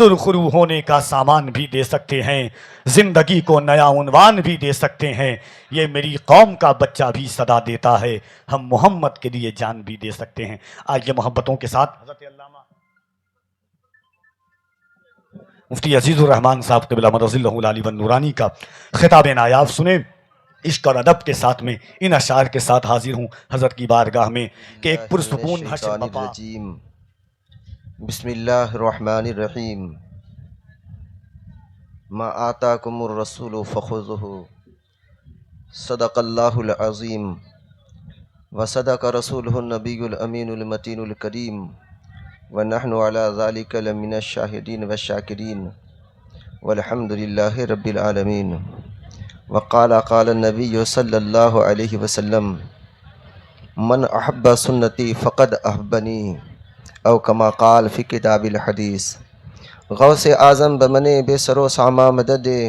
सुरखरू होने का सामान भी दे सकते हैं, ज़िंदगी को नया उन्वान भी दे सकते हैं। ये मेरी कौम का बच्चा भी सदा देता है, हम मोहम्मद के लिए जान भी दे सकते हैं। आइए मोहब्बतों के साथ हज़रत अल्लामा मुफ्ती अजीज़ुर रहमान साहब क़िबला मदज़िल्लहुल आली वन नूरानी का खिताब नायाब सुने। इश्क और अदब के साथ में इन अशार के साथ हाजिर हूँ हज़रत की बारगाह में कि एक पुरसुकून हश्र बपा। बिस्मिल्लाहिर्रहमानिर्रहीम। मा आताकुमुर रसूलु फखुज़ुहु सदक़ल्लाहुल अज़ीम व सदक़ रसूलुहुन नबियुल अमीनुल मतीनुल करीम व नहनु अला ज़ालिका लमिनश शाहिदीन व शाकिरीन वल्हम्दुलिल्लाहि रब्बिल आलमीन। वक़ाला क़ाला नबिय्यु सल्लल्लाहु अलैहि वसल्लम मन अहब्ब सुन्नती फ़क़द अहब्बनी औ कमा क़ाल फ़ी किताबिल हदीस। गौसे आज़म बमने बेसरो सामा मददे,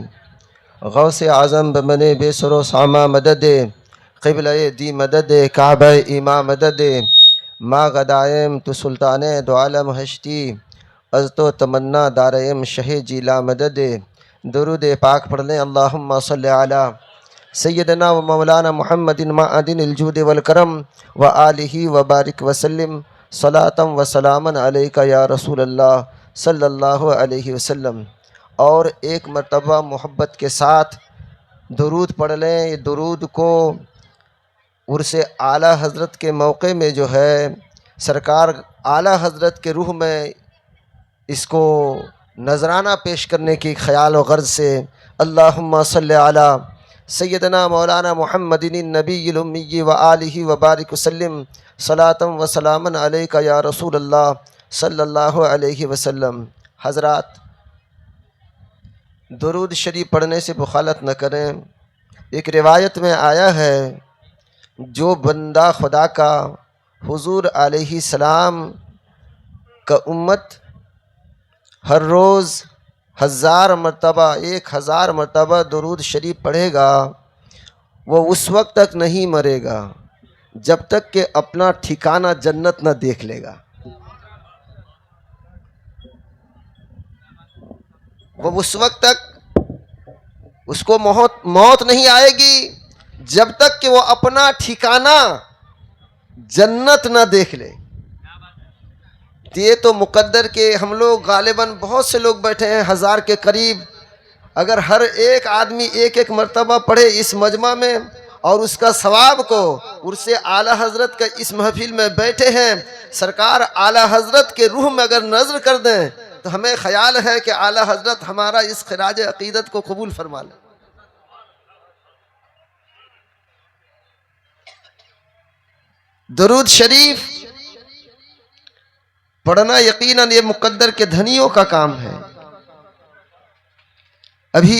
गौसे आज़म बमने बेसरो सामा मददे, क़िबले दी मददे काबे इमा मददे, मा गदायम तो सुल्ताने दो आलम हश्ती अज़ तो तमन्ना दारयम शहे जिला मददे। दुरूद पाक पढ़ लें। अल्लाहुम्मा सल्लि अला सय्यदना व मौलाना मुहम्मदिन माअदिनिल जूद वल करम व आलिहि व बारिक वसल्लम सलातम व सलामन अलैका या रसूल अल्लाह सल्लल्लाहु अलैहि वसल्लम। और एक मरतबा मोहब्बत के साथ दुरूद पढ़ लें। ये दुरूद को उर्स आला हज़रत के मौके में जो है सरकार आला हज़रत के रूह में इसको नजराना पेश करने की ख्याल व गर्ज से अल्लाहुम्मा सल्लि अला सय्यदना मौलाना मुहम्मदिन नबील उम्मी व आलिहि व बारिक वसल्लम सलातम व सलामन अलैका या रसूल अल्लाह सल्लल्लाहु अलैहि वसल्लम। हज़रात, दुरूद शरीफ पढ़ने से बुखालत न करें। एक रिवायत में आया है, जो बंदा खुदा का हुजूर अलैहि सलाम का उम्मत हर रोज़ 1000 मरतबा 1000 मरतबा दुरूद शरीफ पढ़ेगा, वो उस वक्त तक नहीं मरेगा जब तक कि अपना ठिकाना जन्नत न देख लेगा। वो उस वक्त तक उसको मौत नहीं आएगी जब तक कि वो अपना ठिकाना जन्नत न देख ले। ये तो मुकद्दर के हम लोग गालिबन बहुत से लोग बैठे हैं 1000 के करीब। अगर हर एक आदमी एक एक मरतबा पढ़े इस मजमा में और उसका सवाब को उर्से आला हज़रत का इस महफिल में बैठे हैं सरकार आला हज़रत के रूह में अगर नज़र कर दें तो हमें ख्याल है कि आला हज़रत हमारा इस खिराज अक़ीदत को कबूल फरमा लें। दुरूद शरीफ पढ़ना यकीनन ये मुकद्दर के धनियों का काम है। अभी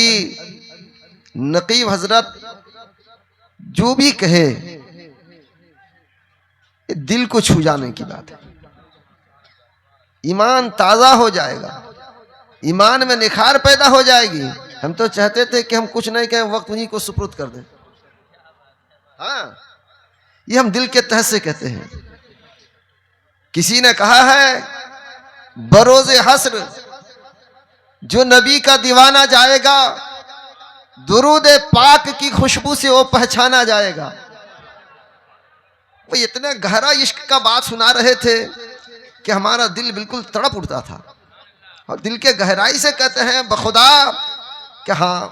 नकीब हजरत जो भी कहे दिल को छू जाने की बात है। ईमान ताज़ा हो जाएगा, ईमान में निखार पैदा हो जाएगी। हम तो चाहते थे कि हम कुछ नहीं कहें, वक्त उन्हीं को सुपुर्द कर दें। हाँ, ये हम दिल के तह से कहते हैं। किसी ने कहा है बरोज़े हस्र जो नबी का दीवाना जाएगा दुरूद पाक की खुशबू से वो पहचाना जाएगा। वो इतने गहरा इश्क का बात सुना रहे थे कि हमारा दिल बिल्कुल तड़प उठता था। और दिल के गहराई से कहते हैं बखुदा कि हाँ,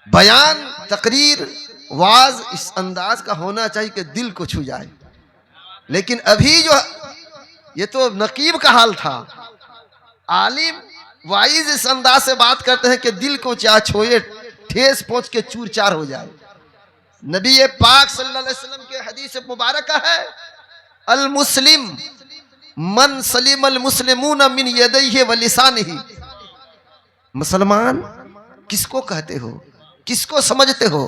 बयान तकरीर वाज इस अंदाज का होना चाहिए कि दिल को छू जाए। लेकिन अभी जो ये तो नकीब का हाल था, आलिम वाइज इस अंदाज से बात करते हैं कि दिल को चाहे छोए ठेस पहुंच के चूर चार हो जाए। नबी पाक सल्लल्लाहु अलैहि वसल्लम के हदीस मुबारक है, अल मुस्लिम मन सलीम अल मुस्लिमून मिन यदैहि व लिसानिही। मुसलमान किसको कहते हो, किसको समझते हो?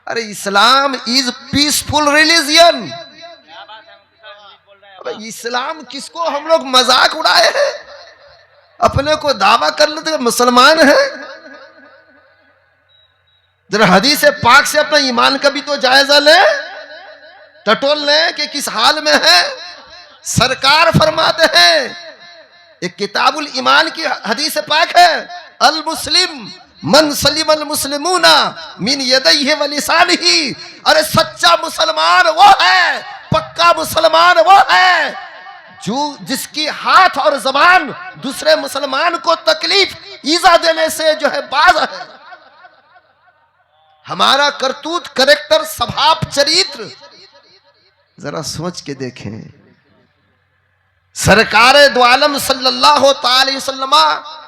अरे इस्लाम इज पीसफुल रिलीजियन। इस्लाम किसको हम लोग मजाक उड़ाए हैं, अपने को दावा कर लेते मुसलमान है। जरा हदीस पाक से अपना ईमान का भी तो जायजा ले, टटोल ले कि किस हाल में है। सरकार फरमाते हैं एक किताबुल ईमान की हदीस पाक है, अल मुस्लिम मन सलिम अल मुस्लिमूना मिन यदैहि व लिसानिही। अरे सच्चा मुसलमान वो है, पक्का मुसलमान वो है जो जिसकी हाथ और जबान दूसरे मुसलमान को तकलीफ ईजा देने से जो है बाज है। हमारा करतूत, करेक्टर, स्वभाव, चरित्र जरा सोच के देखें। सरकारे दो आलम सल्लल्लाहु अलैहि वसल्लम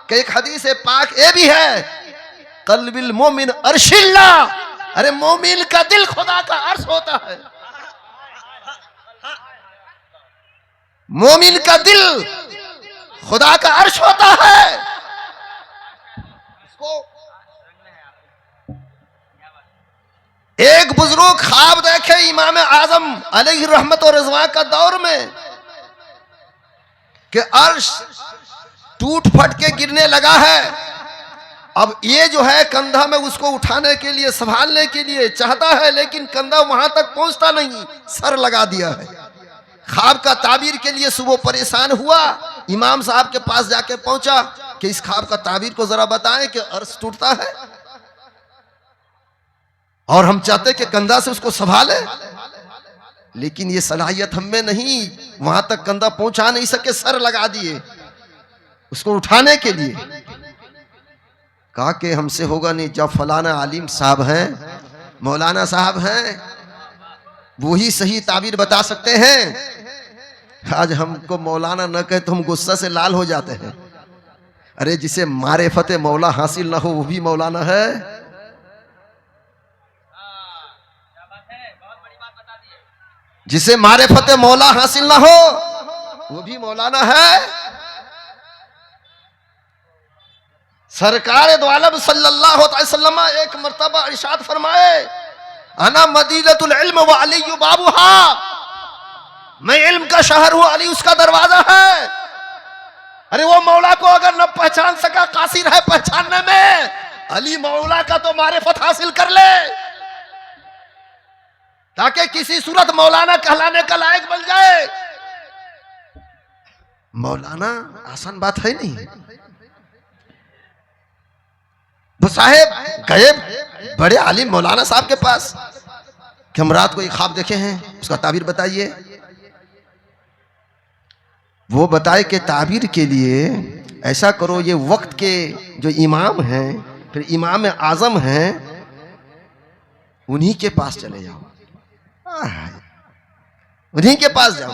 के एक हदीस पाक ये भी है, कल्बिल मोमिन अर्शिल्ला। अरे मोमिन का दिल खुदा का अर्श होता है। मोमिन का दिल खुदा का अर्श होता है। एक बुजुर्ग ख्वाब देखे इमाम आजम अलैहि रहमत और रिजवान का दौर में कि अर्श टूट फट के गिरने लगा है। अब ये जो है कंधा में उसको उठाने के लिए, संभालने के लिए चाहता है, लेकिन कंधा वहां तक पहुंचता नहीं, सर लगा दिया है। ख्वाब का ताबीर के लिए सुबह परेशान हुआ, इमाम साहब के पास जाके पहुंचा कि इस ख्वाब का ताबीर को जरा बताएं कि अर्श टूटता है और हम चाहते कि कंधा से उसको संभाले, लेकिन ये सलाहियत हमें नहीं, वहां तक कंधा पहुंचा नहीं सके, सर लगा दिए उसको उठाने के लिए। कहा कि हमसे होगा नहीं, जब फलाना आलिम साहब हैं, मौलाना साहब हैं, वो ही सही ताबीर बता सकते हैं। आज हमको मौलाना न कहे तो हम गुस्सा से लाल हो जाते हैं। अरे जिसे मारिफत मौला हासिल ना हो वो भी मौलाना है। जिसे मारिफत मौला हासिल ना हो वो भी मौलाना है। सरकार दो आलम सल्लल्लाहु अलैहि वसल्लम एक मर्तबा इरशाद फरमाए, अना मदीनतुल इल्म व अली बाबुहा। मैं इल्म का शहर हूं, अली उसका दरवाजा है। अरे वो मौला को अगर न पहचान सका, कासिर है पहचानने में, अली मौला का तो मारिफत हासिल कर ले ताकि किसी सूरत मौलाना कहलाने का लायक बन जाए। मौलाना आसान बात है नहीं। वो साहेब गए बड़े आलिम मौलाना साहब के पास कि हम रात को एक ख्वाब देखे हैं, उसका ताबीर बताइए। वो बताए कि ताबीर के लिए ऐसा करो, ये वक्त के जो इमाम हैं, फिर इमाम आजम हैं, उन्हीं के पास चले जाओ, उन्हीं के पास जाओ।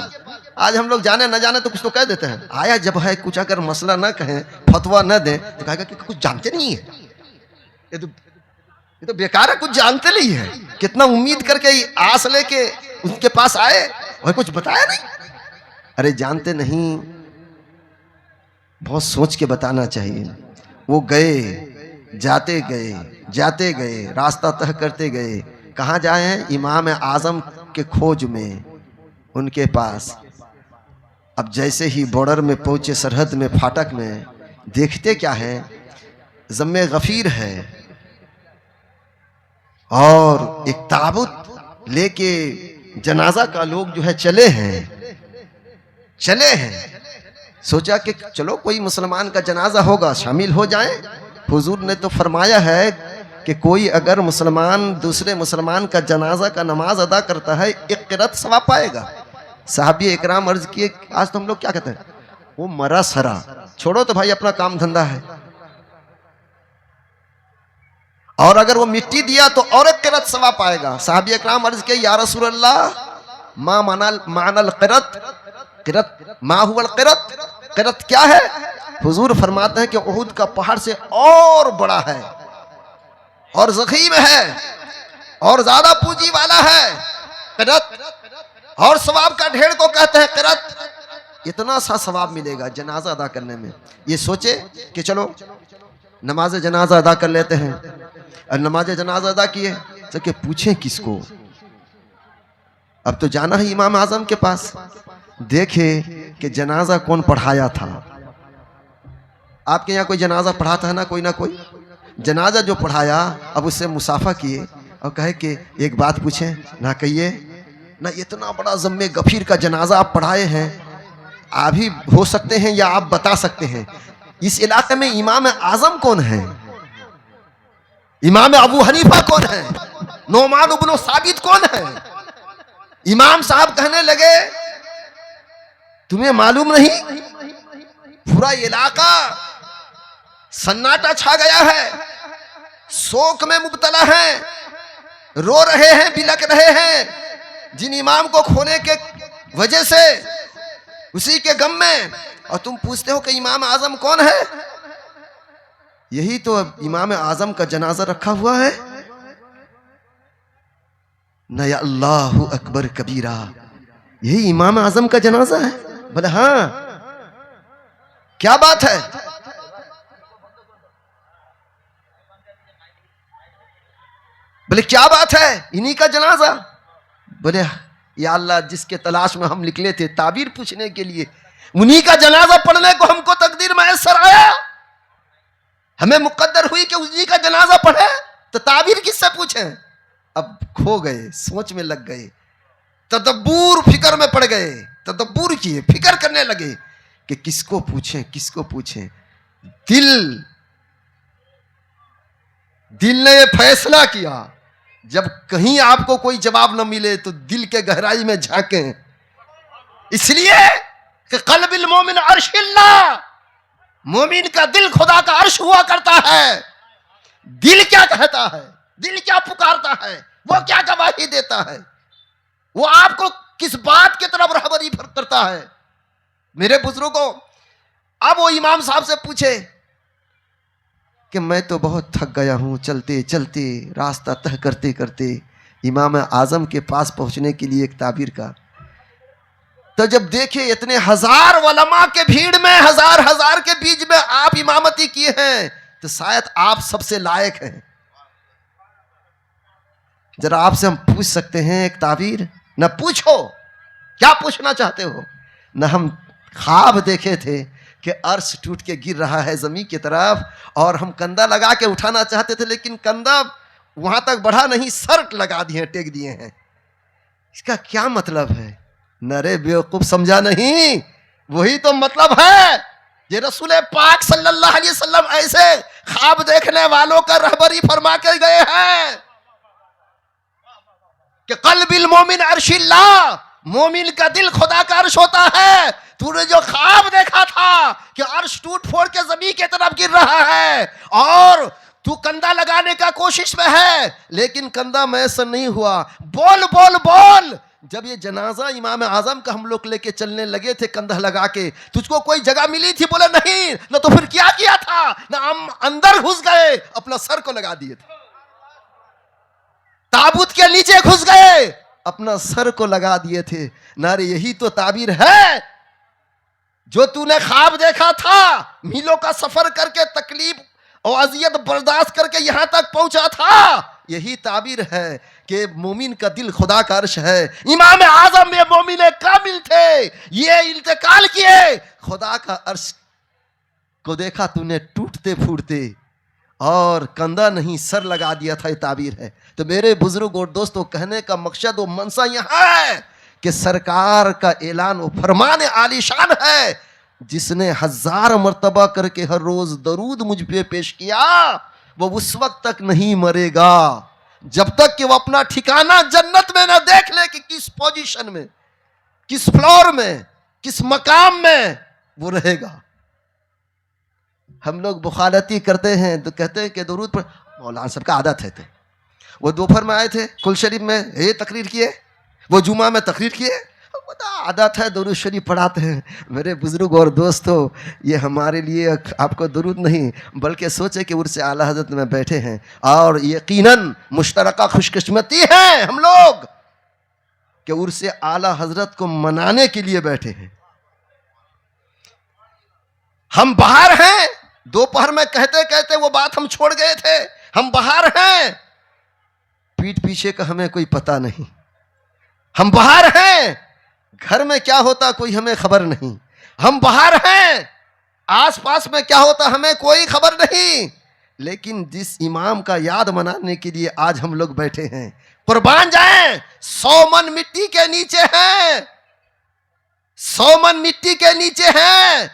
आज हम लोग जाने न जाने तो कुछ तो कह देते हैं, आया जब है कुछ अगर मसला न कहें, फतवा न दें तो कहेगा कि कुछ जानते नहीं है, ये तो बेकार है, कुछ जानते नहीं है। कितना उम्मीद करके आस लेके उनके पास आए और कुछ बताया नहीं। अरे जानते नहीं, बहुत सोच के बताना चाहिए। वो गए, जाते गए, रास्ता तय करते गए। कहाँ जाए हैं? इमाम आजम के खोज में, उनके पास। अब जैसे ही बॉर्डर में पहुंचे, सरहद में, फाटक में, देखते क्या है, ज़म्मे गफीर है और एक ताबूत लेके जनाजा का लोग जो है चले हैं। सोचा कि चलो कोई मुसलमान का जनाजा होगा, शामिल हो जाएं। हुजूर ने तो फरमाया है कि कोई अगर मुसलमान दूसरे मुसलमान का जनाजा का नमाज अदा करता है, एक क़िरात सवाब पाएगा। साहबी इकराम अर्ज किए, आज तो हम लोग क्या कहते हैं, वो मरा सरा, छोड़ो तो भाई अपना काम धंधा है, और अगर वो मिट्टी दिया तो और एक क़िरात सवाब पाएगा। साहबी इकराम अर्ज किए, या रसूल अल्लाह मा मानल क़िरात, क़िरात मा हुवल क़िरात, क़िरात क्या है? हुजूर फरमाते हैं कि उहुद का पहाड़ से और बड़ा है और ज़ख़ीम है और ज्यादा पूंजी वाला है। क़िरात और सवाब का ढेर को कहते हैं क़िरात। इतना सा सवाब मिलेगा जनाजा अदा करने में। ये सोचे कि चलो नमाज जनाजा अदा कर लेते हैं, और नमाज जनाजा अदा किए तो कि पूछें किसको? अब तो जाना है इमाम आजम के पास, देखे कि जनाजा कौन पढ़ाया था। आपके यहाँ कोई जनाजा पढ़ाता है ना कोई जनाजा जो पढ़ाया, अब उससे मुसाफा किए और कहे कि एक बात पूछें ना, कहिए ना, इतना बड़ा ज़म्मे गफीर का जनाजा आप पढ़ाए हैं, आप ही हो सकते हैं या आप बता सकते हैं, इस इलाके में इमाम आजम कौन है? इमाम अबू हनीफा कौन है? नोमान इब्न साबित कौन है? इमाम साहब कहने लगे तुम्हें मालूम नहीं? पूरा इलाका सन्नाटा छा गया है, शोक में मुब्तला है, रो रहे हैं, बिलक रहे हैं जिन इमाम को खोने के वजह से, उसी के गम में। और तुम पूछते हो कि इमाम आजम कौन है? यही तो इमाम आजम का जनाजा रखा हुआ है न, या अल्लाहु अकबर कबीरा। यही इमाम आजम का जनाजा है। बोले हाँ, क्या बात है? बोले क्या बात है, इन्हीं का जनाजा? बोले या अल्लाह, जिसके तलाश में हम निकले थे ताबीर पूछने के लिए, उन्हीं का जनाजा पढ़ने को हमको तकदीर मैसर आया। हमें मुकद्दर हुई कि उन्हीं का जनाजा पढ़े, तो ताबीर किससे पूछे? अब खो गए, सोच में लग गए, तदब्बुर, फिक्र में पड़ गए, तदब्बुर किए, फिक्र करने लगे कि किसको पूछें, किसको पूछें। दिल ने ये फैसला किया, जब कहीं आपको कोई जवाब न मिले तो दिल के गहराई में झांकें। इसलिए कि क़ल्बिल मोमिन अर्शिल्लाह, मोमिन का दिल खुदा का अर्श हुआ करता है। दिल क्या कहता है, दिल क्या पुकारता है, वो क्या गवाही देता है, वो आपको किस बात की तरफ रहबरी करता है। मेरे बुजुर्गों, अब वो इमाम साहब से पूछे कि मैं तो बहुत थक गया हूं, चलते चलते, रास्ता तय करते करते इमाम आजम के पास पहुंचने के लिए एक ताबीर का। तो जब देखे इतने हजार वलमा के भीड़ में, हजार हजार के बीच में आप इमामती किए हैं, तो शायद आप सबसे लायक हैं। जरा आपसे हम पूछ सकते हैं एक ताबीर? न पूछो, क्या पूछना चाहते हो? न हम ख्वाब देखे थे कि अर्श टूट के गिर रहा है जमीन की तरफ, और हम कंधा लगा के उठाना चाहते थे, लेकिन कंधा वहां तक बढ़ा नहीं, सर्ट लगा दिए, टेक दिए हैं। इसका क्या मतलब है? नरे बेवकूफ, समझा नहीं? वही तो मतलब है। ये रसूल पाक सल्लल्लाहु अलैहि वसल्लम ऐसे ख्वाब देखने वालों का रहबरी फरमा के गए हैं कि क़ल्बिल मोमिन अर्शिल्लाह, मोमिन का दिल खुदा का अर्श होता है। तूने जो ख्वाब देखा था कि अर्श टूट फोड़ के जमीन की तरफ गिर रहा है और तू कंधा लगाने का कोशिश में है, लेकिन कंधा मैसर नहीं हुआ। बोल बोल बोल। जब ये जनाजा इमाम आजम का हम लोग लेके चलने लगे थे कंधा लगा के, तुझको कोई जगह मिली थी? बोले नहीं। ना तो फिर क्या किया था? ना हम अंदर घुस गए, अपना सर को लगा दिए थे, ताबूत के नीचे घुस गए, अपना सर को लगा दिए थे। नारे यही तो ताबीर है जो तूने ख्वाब देखा था। मीलों का सफर करके, तकलीफ और अजियत बर्दाश्त करके यहां तक पहुंचा था। यही ताबीर है कि मोमिन का दिल खुदा का अर्श है। इमाम आजम ये मोमिन कामिल थे, ये इंतकाल किए, खुदा का अर्श को देखा तूने टूटते फूटते और कंधा नहीं सर लगा दिया था। ये ताबीर है। तो मेरे बुजुर्ग और दोस्तों, कहने का मकसद और मनसा यहां है कि सरकार का ऐलान और फरमान आलीशान है, जिसने 1000 मर्तबा करके हर रोज दरूद मुझ पे पेश किया, वो उस वक्त तक नहीं मरेगा जब तक कि वो अपना ठिकाना जन्नत में ना देख ले कि किस पोजीशन में, किस फ्लोर में, किस मकाम में वो रहेगा। हम लोग बुखारती करते हैं तो कहते हैं कि दरूद पर, मौलाना साहब का आदत है। तो वो दोपहर में आए थे कुल शरीफ में, ये तकरीर किए, वो जुमा में तकरीर किए, आदत है दरूद शरीफ पढ़ाते हैं। मेरे बुजुर्ग और दोस्तों, ये हमारे लिए आपको दरूद नहीं बल्कि सोचे कि उर्स आला हजरत में बैठे हैं और यकीनन मुश्तरका खुशकिस्मती है हम लोग कि उर्स आला हजरत को मनाने के लिए बैठे हैं। हम बाहर हैं, दोपहर में कहते कहते वो बात हम छोड़ गए थे। हम बाहर हैं, पीठ पीछे का हमें कोई पता नहीं। हम बाहर हैं, घर में क्या होता कोई हमें खबर नहीं। हम बाहर हैं, आसपास में क्या होता हमें कोई खबर नहीं। लेकिन जिस इमाम का याद मनाने के लिए आज हम लोग बैठे हैं, कुर्बान जाएं, 100 मन मिट्टी के नीचे हैं, 100 मन मिट्टी के नीचे हैं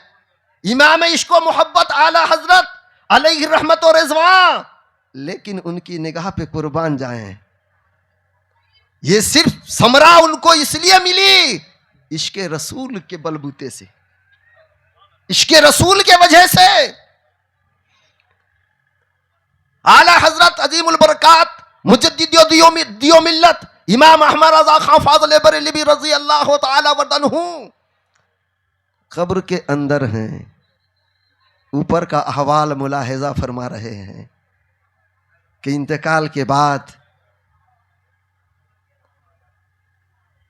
इमाम इश्को मोहब्बत आला हजरत अलैहि रहमत और रिजवान, लेकिन उनकी निगाह पे कुर्बान जाएं। ये सिर्फ समरा उनको इसलिए मिली इश्के रसूल के बलबूते से, इश्के रसूल के वजह से। आला हजरत अजीमुल बरकात मुजद्दिद दियो मिल्लत इमाम अहमद रजा खां फाज़िल बरेलवी रज़ी अल्लाह तआला वरदनहु कब्र के अंदर हैं, ऊपर का अहवाल मुलाहिजा फरमा रहे हैं कि इंतकाल के बाद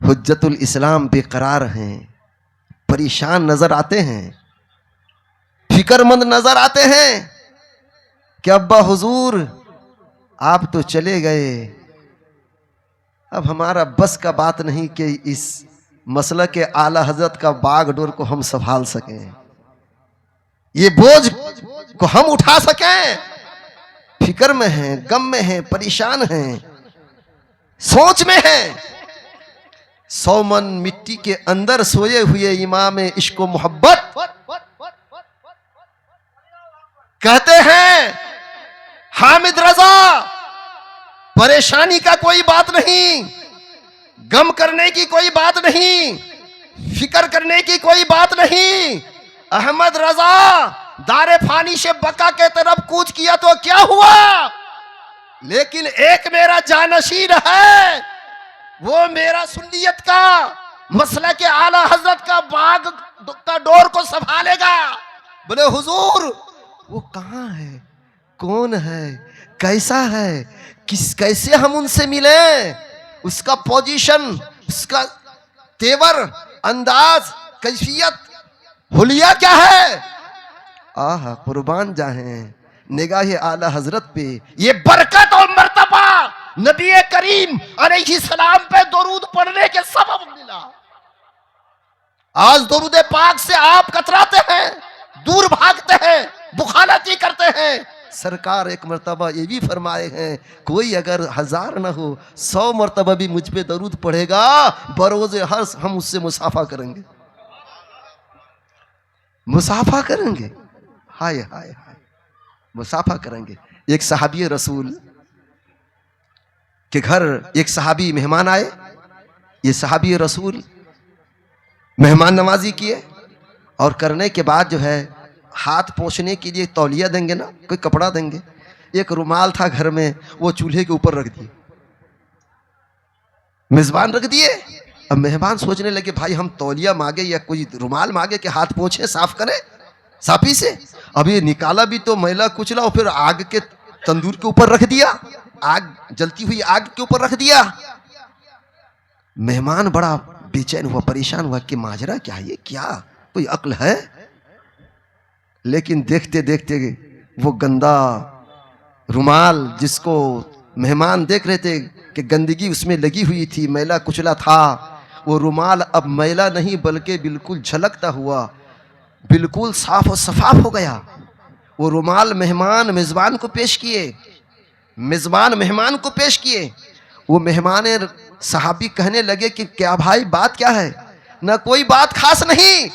हुज्जतुल इस्लाम बेकरार हैं, परेशान नजर आते हैं, फिक्रमंद नजर आते हैं कि अब्बा हुजूर आप तो चले गए, अब हमारा बस का बात नहीं कि इस मसला के आला हजरत का बागडोर को हम संभाल सकें, ये बोझ को हम उठा सकें। फिक्र में हैं, गम में हैं, परेशान हैं, सोच में हैं। 100 मन मिट्टी के अंदर सोए हुए इमाम इश्को मोहब्बत कहते हैं हामिद रजा, परेशानी का कोई बात नहीं, गम करने की कोई बात नहीं, फिक्र करने की कोई बात नहीं। अहमद रजा दारे फानी से बका के तरफ कूच किया तो क्या हुआ, लेकिन एक मेरा जानशीन है, वो मेरा सुन्नियत का मसला के आला हजरत का बाग का डोर को संभालेगा। बोले हुजूर वो कहां है, कौन है, कैसा है, कैसे हम उनसे मिले, उसका पोजीशन, उसका तेवर, अंदाज, कैफियत, हुलिया क्या है। आहा कुर्बान जाएं निगाह आला हजरत पे, ये बरकत और मर्तबा नबी करीम अलैहिस्सलाम पे दरूद पढ़ने के सबब मिला। आज दरूद पाक से आप कतराते हैं, दूर भागते हैं, बुखालती करते हैं। सरकार एक मर्तबा ये भी फरमाए हैं, कोई अगर 1000 ना हो 100 मर्तबा भी मुझ पे दरूद पढ़ेगा, बरोज़े हर्ष हम उससे मुसाफा करेंगे, मुसाफा करेंगे। हाय हाय हाय, मुसाफा करेंगे। एक सहाबी रसूल के घर एक सहाबी मेहमान आए, ये सहाबी रसूल मेहमान नवाजी किए और करने के बाद जो है हाथ पोंछने के लिए तौलिया देंगे ना, कोई कपड़ा देंगे, एक रुमाल था घर में, वो चूल्हे के ऊपर रख दिए, मेजबान रख दिए। अब मेहमान सोचने लगे भाई हम तौलिया मांगे या कोई रुमाल मांगे कि हाथ पोंछे, साफ करें साफी से। अब ये निकाला भी तो मैला कुचला और फिर आग के तंदूर के ऊपर रख दिया, आग जलती हुई आग के ऊपर रख दिया। मेहमान बड़ा बेचैन हुआ, परेशान हुआ कि माजरा क्या है, ये क्या कोई अक्ल है। लेकिन देखते देखते वो गंदा रुमाल जिसको मेहमान देख रहे थे कि गंदगी उसमें लगी हुई थी, मैला कुचला था, वो रुमाल अब मैला नहीं बल्कि बिल्कुल झलकता हुआ, बिल्कुल साफ और शफाफ हो गया। वो रुमाल मेहमान मेजबान को पेश किए, मेजबान मेहमान को पेश किए। वो मेहमान सहाबी कहने लगे कि क्या भाई बात क्या है। ना कोई बात खास नहीं,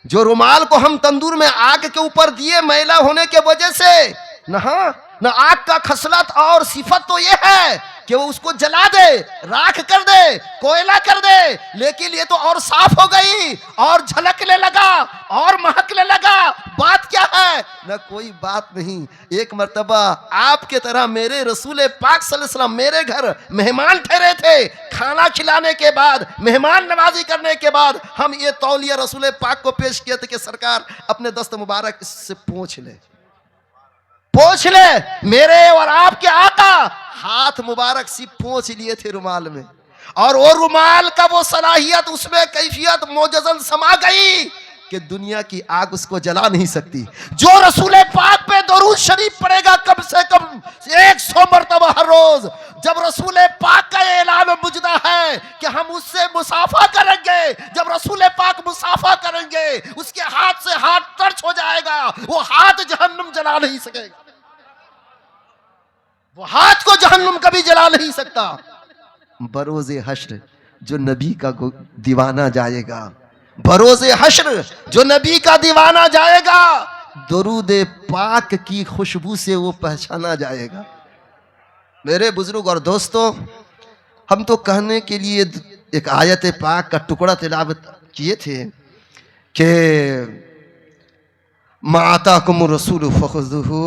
जो रुमाल को हम तंदूर में आग के ऊपर दिए मैला होने के वजह से, ना आग का खसलत और सिफत तो ये है कि वो उसको जला दे, राख कर दे, कोयला कर दे, लेकिन ये तो और साफ हो गई और झलकने लगा और महकने लगा। बात क्या है? ना कोई बात नहीं। एक मर्तबा आपके तरह मेरे रसूल पाक सल्लल्लाहु अलैहि वसल्लम मेरे घर मेहमान ठहरे थे, खाना खिलाने के बाद, मेहमान नवाजी करने के बाद हम ये तौलिया रसूल पाक को पेश किए थे कि सरकार अपने दस्त मुबारक इससे पोंछ ले, पोंछ ले। मेरे और आपके आका हाथ मुबारक सी पोंछ लिए थे रुमाल में, और वो रुमाल का वो सलाहियत, उसमें कैफियत मोजज़न समा गई कि दुनिया की आग उसको जला नहीं सकती। जो रसूल पाक पे दरूद शरीफ पड़ेगा कम से कम 100 मरतबा हर रोज, जब रसूल पाक का ऐलान मुजदा है कि हम उससे मुसाफा करेंगे, जब रसूल पाक मुसाफा करेंगे उसके हाथ से हाथ टच हो जाएगा, वो हाथ जहन्नुम जला नहीं सकेगा, वो हाथ को जहन्नुम कभी जला नहीं सकता। बरोज़े हश्र जो नबी का दीवाना जाएगा, बरोज़े हश्र जो नबी का दीवाना जाएगा, दुरूद पाक की खुशबू से वो पहचाना जाएगा। मेरे बुजुर्ग और दोस्तों, हम तो कहने के लिए एक आयत पाक का टुकड़ा तिलावत किए थे कि माताकुम रसूल फखुज़ुहु,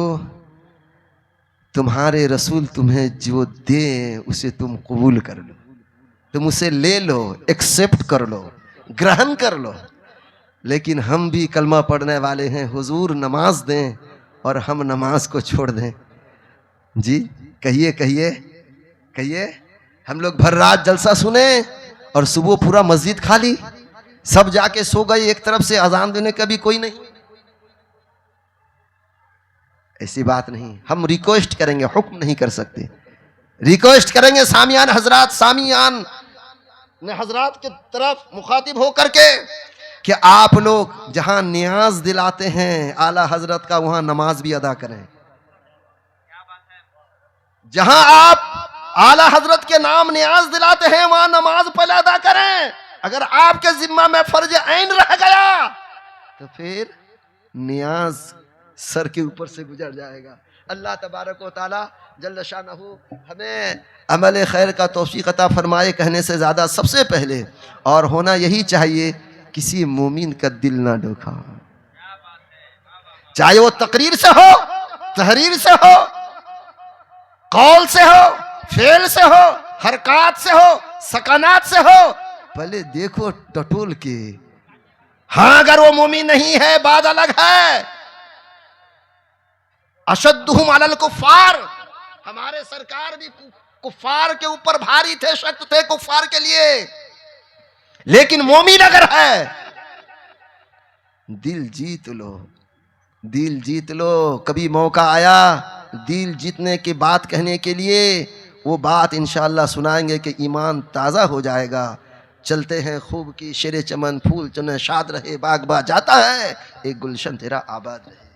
तुम्हारे रसूल तुम्हें जो दे उसे तुम कबूल कर लो, तुम उसे ले लो, एक्सेप्ट कर लो, ग्रहण कर लो। लेकिन हम भी कलमा पढ़ने वाले हैं, हुजूर नमाज दें और हम नमाज को छोड़ दें। जी कहिए कहिए कहिए। हम लोग भर रात जलसा सुने और सुबह पूरा मस्जिद खाली, सब जाके सो गए, एक तरफ से अजान देने का भी कोई नहीं। ऐसी बात नहीं। हम रिक्वेस्ट करेंगे, हुक्म नहीं कर सकते। रिक्वेस्ट करेंगे सामियान हजरात, सामियान ने हजरात की तरफ मुखातिब होकर के कि आप लोग जहां नियाज दिलाते हैं आला हजरत का, वहां नमाज भी अदा करें। जहां आप आला हजरत के नाम नियाज दिलाते हैं वहां नमाज पहले अदा करें। अगर आपके जिम्मा में फर्ज ऐन रह गया तो फिर नियाज सर के ऊपर से गुजर जाएगा। अल्लाह तबारक व तआला जल्ल शानहू हमें अमल खैर का तौफीक अता फरमाए, कहने से ज़्यादा सबसे पहले। और होना यही चाहिए, किसी मोमिन का दिल ना दुखा, चाहे वो तकरीर से हो, तहरीर से हो, कौल से हो, फेल से हो, हरकत से हो, सकानात से हो, पहले देखो टटोल के। हाँ अगर वो मोमिन नहीं है बात अलग है। अशद्दुहुम अलल कुफ्फार, हमारे सरकार भी कुफ्फार के ऊपर भारी थे, सख्त थे कुफ्फार के लिए। लेकिन मोमिन अगर है, दिल जीत लो, दिल जीत लो। कभी मौका आया दिल जीतने की बात कहने के लिए, वो बात इंशाअल्लाह सुनाएंगे कि ईमान ताज़ा हो जाएगा। चलते हैं खूब की शेरे चमन, फूल चुने शाद रहे, बाग बा जाता है, एक गुलशन तेरा आबाद रहे।